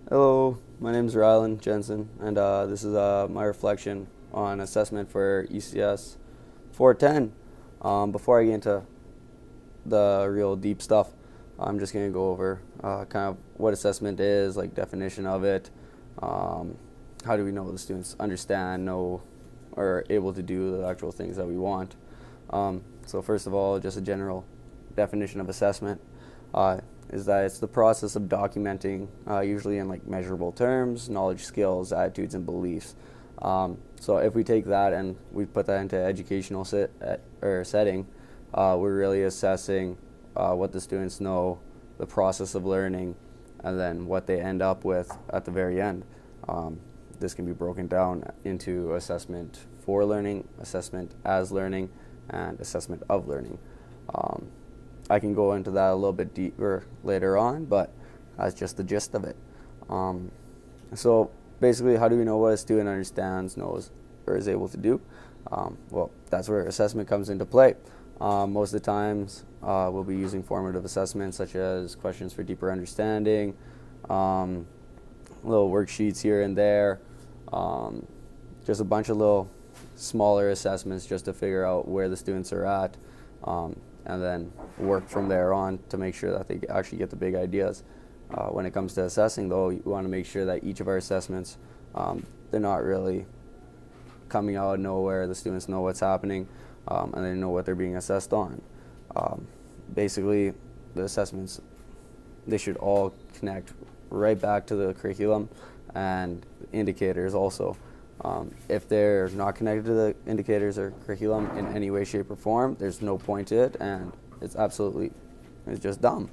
Hello, my name is Rylan Jensen, and this is my reflection on assessment for ECS 410. Before I get into the real deep stuff, I'm just going to go over kind of what assessment is, like definition of it, um, how do we know the students understand, know, or are able to do the actual things that we want. So first of all, just a general definition of assessment. Is that it's the process of documenting, usually in like measurable terms, knowledge, skills, attitudes, and beliefs. So if we take that and we put that into educational setting, we're really assessing what the students know, the process of learning, and then what they end up with at the very end. This can be broken down into assessment for learning, assessment as learning, and assessment of learning. Um, I can go into that a little bit deeper later on, but that's just the gist of it. Um, so basically, how do we know what a student understands, knows, or is able to do? Well, that's where assessment comes into play. Most of the times, we'll be using formative assessments such as questions for deeper understanding, um, little worksheets here and there, um, just a bunch of little smaller assessments just to figure out where the students are at, and then work from there on to make sure that they actually get the big ideas. When it comes to assessing, though, you want to make sure that each of our assessments, they're not really coming out of nowhere. The students know what's happening, and they know what they're being assessed on. Um, Basically, the assessments, they should all connect right back to the curriculum and indicators also. If they're not connected to the indicators or curriculum in any way, shape, or form, there's no point to it, and it's just dumb.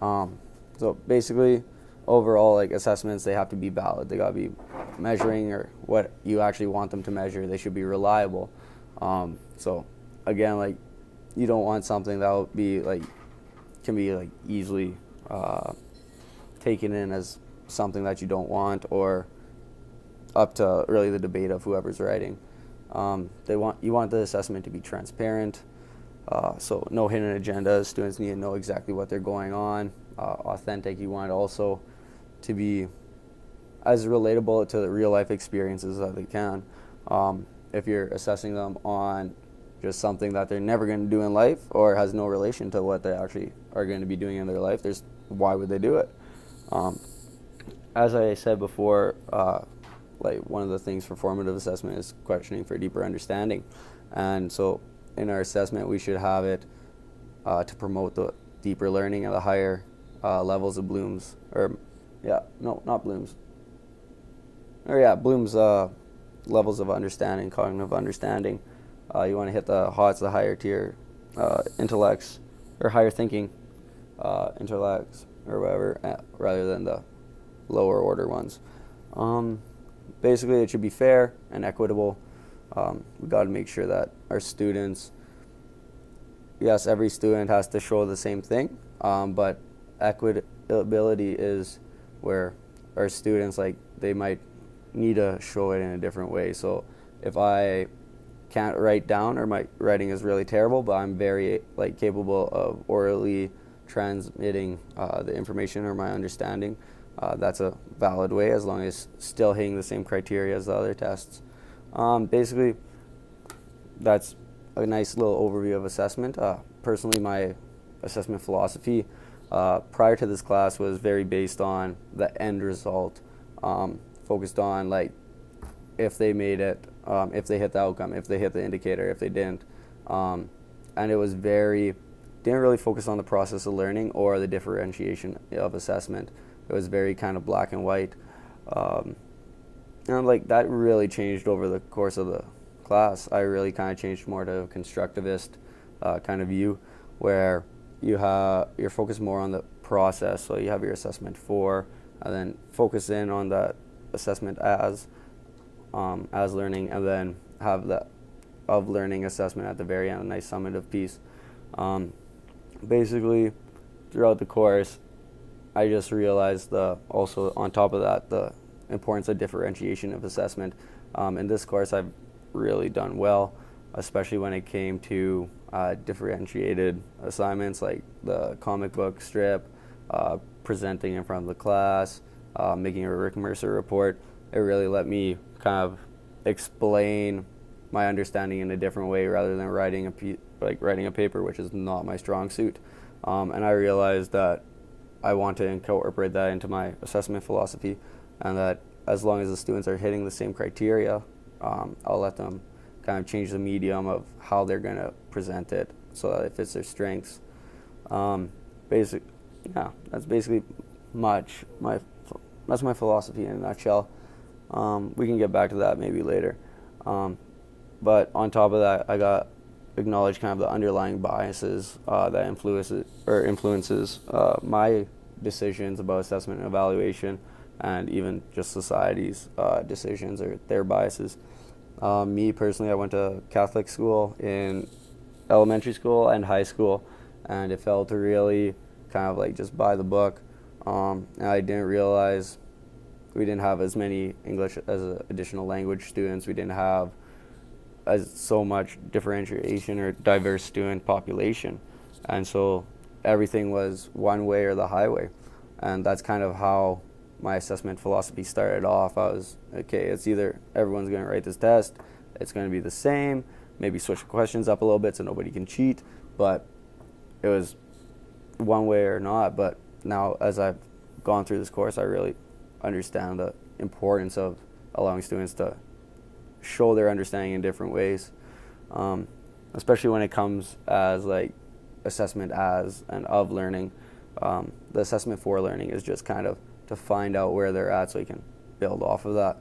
So basically, overall, like assessments, they have to be valid. They gotta be measuring or what you actually want them to measure. They should be reliable. So again, like you don't want something that will be like can be like easily taken in as something that you don't want or up to really the debate of whoever's writing. You want the assessment to be transparent, so no hidden agendas. Students need to know exactly what they're going on. Authentic. You want it also to be as relatable to the real life experiences as they can. If you're assessing them on just something that they're never going to do in life or has no relation to what they actually are going to be doing in their life, why would they do it? As I said before, like one of the things for formative assessment is questioning for deeper understanding, and so in our assessment we should have it to promote the deeper learning at the higher levels of Bloom's, or yeah, no, not Bloom's, or yeah, Bloom's levels of understanding, cognitive understanding. You want to hit the HOTS, the higher tier intellects, or higher thinking intellects, or whatever, rather than the lower order ones. Basically, it should be fair and equitable. We got to make sure that our students, yes, every student has to show the same thing, but equitability is where our students, like, they might need to show it in a different way. So if I can't write down, or my writing is really terrible, but I'm very like capable of orally transmitting the information or my understanding, that's a valid way as long as still hitting the same criteria as the other tests. Basically, that's a nice little overview of assessment. Personally, my assessment philosophy prior to this class was very based on the end result, focused on like if they made it, if they hit the outcome, if they hit the indicator, if they didn't. And it was didn't really focus on the process of learning or the differentiation of assessment. It was very kind of black and white. And like that really changed over the course of the class. I really kind of changed more to a constructivist kind of view, where you're focused more on the process. So you have your assessment for, and then focus in on that assessment as learning, and then have the of learning assessment at the very end, a nice summative piece. Basically, throughout the course, I just realized also on top of that the importance of differentiation of assessment. In this course, I've really done well, especially when it came to differentiated assignments like the comic book strip, presenting in front of the class, making a Rick Mercer report. It really let me kind of explain my understanding in a different way rather than writing a paper, which is not my strong suit. And I realized that I want to incorporate that into my assessment philosophy, and that as long as the students are hitting the same criteria, I'll let them kind of change the medium of how they're going to present it so that it fits their strengths. That's basically that's my philosophy in a nutshell. We can get back to that maybe later. But on top of that, I got acknowledge kind of the underlying biases that influences my decisions about assessment and evaluation, and even just society's decisions or their biases. Me personally, I went to Catholic school in elementary school and high school, and it felt really kind of like just by the book. And I didn't realize we didn't have as many English as additional language students. We didn't have as so much differentiation or diverse student population, and so everything was one way or the highway. And that's kind of how my assessment philosophy started off. I was, okay, it's either everyone's going to write this test, it's going to be the same, maybe switch the questions up a little bit so nobody can cheat, but it was one way or not. But now, as I've gone through this course, I really understand the importance of allowing students to show their understanding in different ways, especially when it comes as like assessment as and of learning. The assessment for learning is just kind of to find out where they're at so you can build off of that.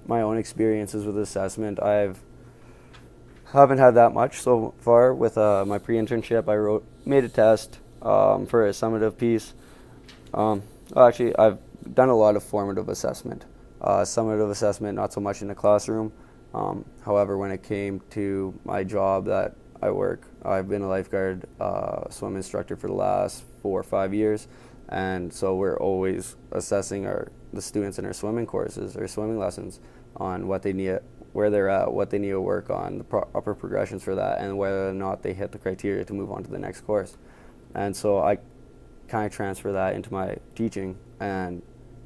My own experiences with assessment, haven't had that much so far. With my pre-internship, I made a test for a summative piece. Actually, I've done a lot of formative assessment. Summative assessment, not so much in the classroom. However, when it came to my job that I work, I've been a lifeguard swim instructor for the last 4 or 5 years, and so we're always assessing the students in our swimming courses or swimming lessons on what they need, where they're at, what they need to work on, the proper progressions for that, and whether or not they hit the criteria to move on to the next course. And so I kind of transfer that into my teaching, and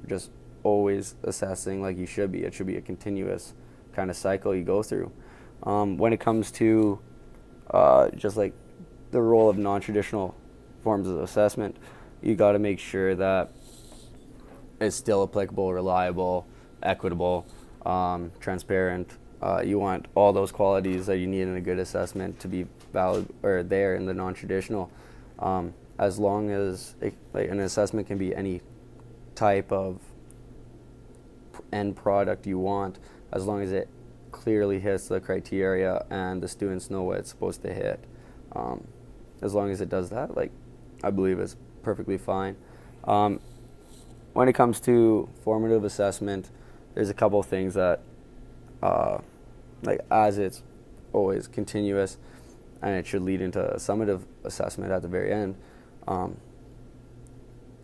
just always assessing like you should be. It should be a continuous kind of cycle you go through. When it comes to just like the role of non-traditional forms of assessment, you got to make sure that it's still applicable, reliable, equitable, transparent. You want all those qualities that you need in a good assessment to be valid or there in the non-traditional. As long as an assessment can be any type of end product you want, as long as it clearly hits the criteria and the students know what it's supposed to hit. As long as it does that, I believe it's perfectly fine. When it comes to formative assessment, there's a couple of things that, as it's always continuous, and it should lead into a summative assessment at the very end. The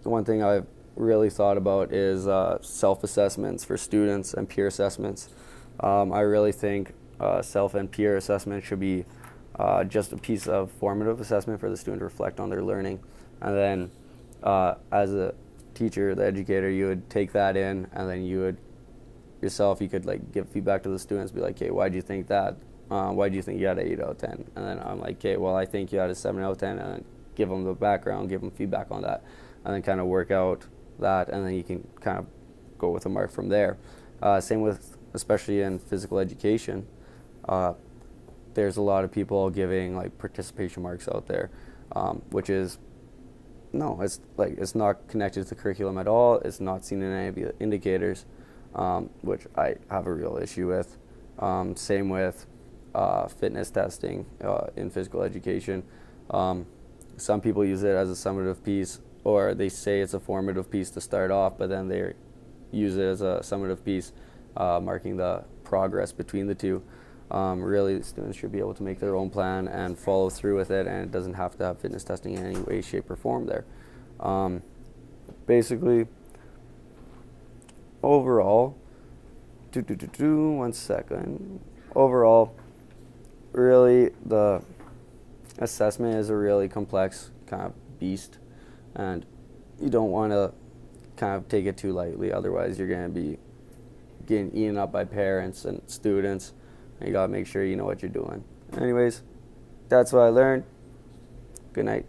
one thing I've really thought about is self-assessments for students and peer assessments. I really think self and peer assessment should be just a piece of formative assessment for the student to reflect on their learning. And then as a teacher, the educator, you would take that in, and then you could give feedback to the students, be like, hey, why do you think that? Why do you think you had an 8 out of 10? And then I'm like, okay, well, I think you had a 7 out of 10, and then give them the background, give them feedback on that, and then kind of work out that, and then you can kind of go with a mark from there. Same with, especially in physical education, there's a lot of people giving participation marks out there, which is, no, it's not connected to the curriculum at all. It's not seen in any of the indicators, which I have a real issue with. Same with fitness testing in physical education. Some people use it as a summative piece, or they say it's a formative piece to start off, but then they use it as a summative piece, marking the progress between the two. Really, students should be able to make their own plan and follow through with it, and it doesn't have to have fitness testing in any way, shape, or form there. Basically, overall, one second. Overall, really, the assessment is a really complex kind of beast, and you don't want to kind of take it too lightly. Otherwise, you're going to be getting eaten up by parents and students. And you got to make sure you know what you're doing. Anyways, that's what I learned. Good night.